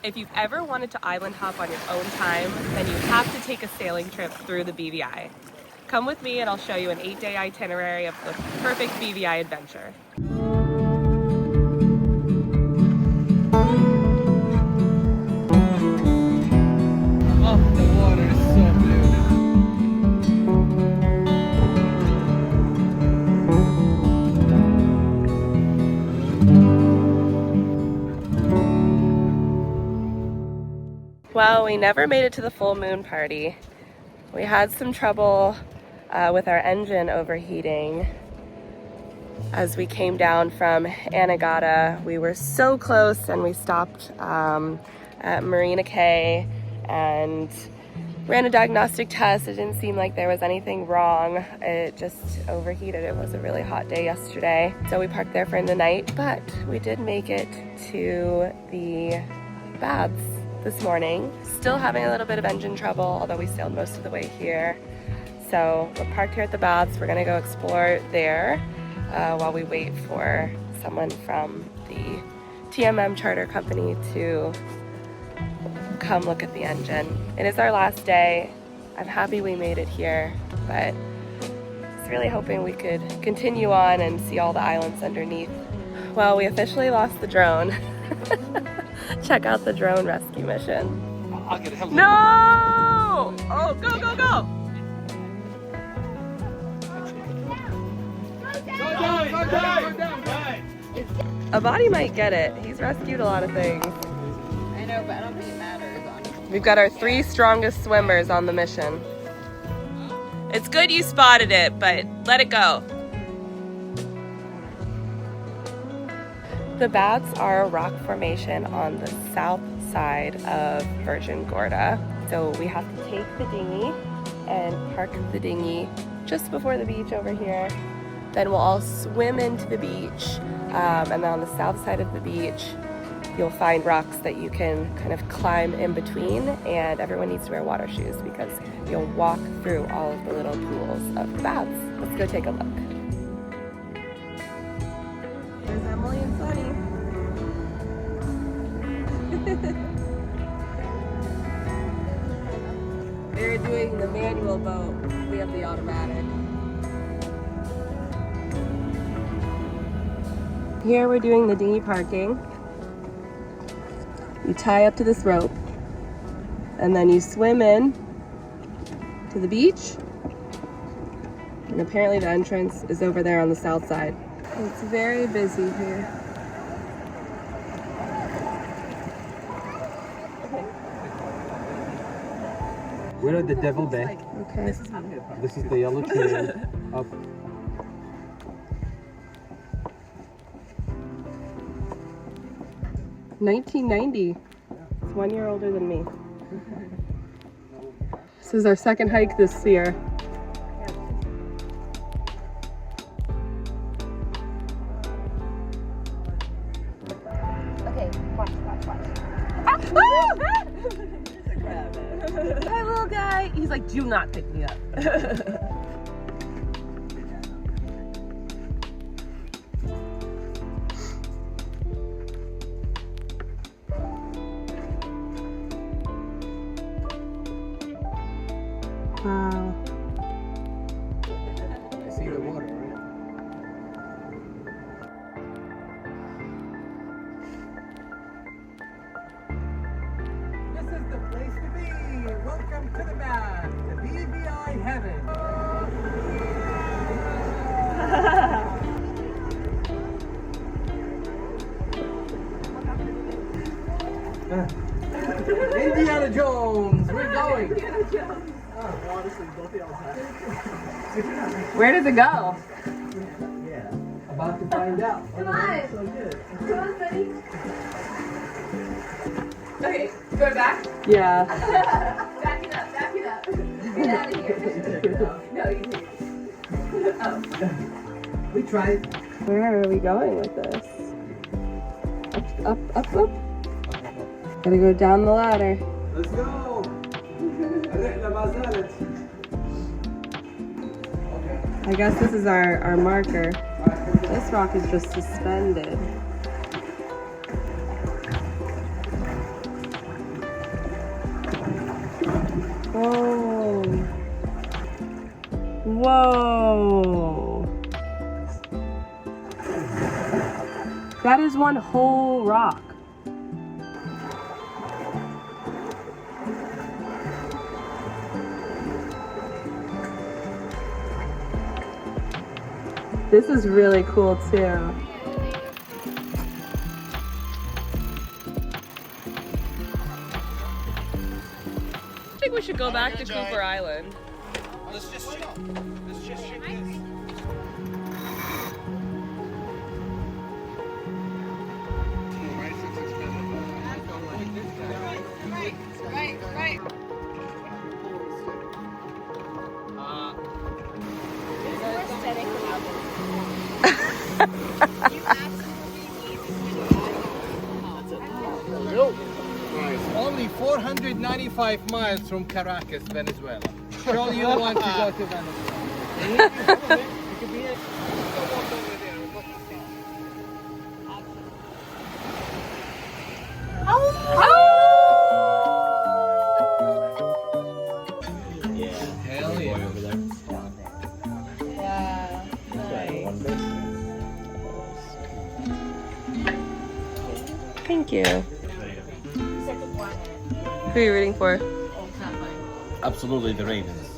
If you've ever wanted to island hop on your own time, then you have to take a sailing trip through the BVI. Come with me and I'll show you an 8-day itinerary of the perfect BVI adventure. Oh, the water is so beautiful. Well, we never made it to the full moon party. We had some trouble with our engine overheating as we came down from Anegada. We were so close and we stopped at Marina Cay and ran a diagnostic test. It didn't seem like there was anything wrong. It just overheated. It was a really hot day yesterday. So we parked there for the night, but we did make it to the baths this morning. Still having a little bit of engine trouble, although we sailed most of the way here. So we're parked here at the baths. We're gonna go explore there while we wait for someone from the TMM charter company to come look at the engine. It is our last day. I'm happy we made it here, but I was really hoping we could continue on and see all the islands underneath. Well, we officially lost the drone. Check out the drone rescue mission. I'll get a helicopter. No! Oh, go, go, go! Go down. A body might get it. He's rescued a lot of things. I know, but I don't think it matters, honestly. We've got our 3 strongest swimmers on the mission. It's good you spotted it, but let it go. The baths are a rock formation on the south side of Virgin Gorda. So we have to take the dinghy and park the dinghy just before the beach over here. Then we'll all swim into the beach. And then on the south side of the beach, you'll find rocks that you can kind of climb in between, and everyone needs to wear water shoes because you'll walk through all of the little pools of the baths. Let's go take a look. There's Emily and Sunny. They're doing the manual boat. We have the automatic. Here we're doing the dinghy parking. You tie up to this rope and then you swim in to the beach. And apparently the entrance is over there on the south side. It's very busy here. We're at the Devil Bay. Okay. This is the yellow trail up. $19.90. It's 1 year older than me. This is our second hike this year. Okay, watch. Hi, little guy. He's like, do not pick me up. Wow. I see the water, right? This is the place to be. Welcome to the bath, the BVI heaven. Indiana Jones, we're going. Where does it go? Yeah, about to find out. Come on. So good. Come on, buddy. Okay, go back? Yeah. Back it up. Get out of here. No, you take it. Oh. We tried. Where are we going with this? Up. Gotta go down the ladder. Let's go. I guess this is our marker. This rock is just suspended. Whoa. That is one whole rock. This is really cool too. I think we should go back to Cooper Island. Let's just shake this. Right. Only 495 miles from Caracas, Venezuela. Surely you want to go to Venezuela. Hell yeah. Thank you. Who are you rooting for? Absolutely the Ravens.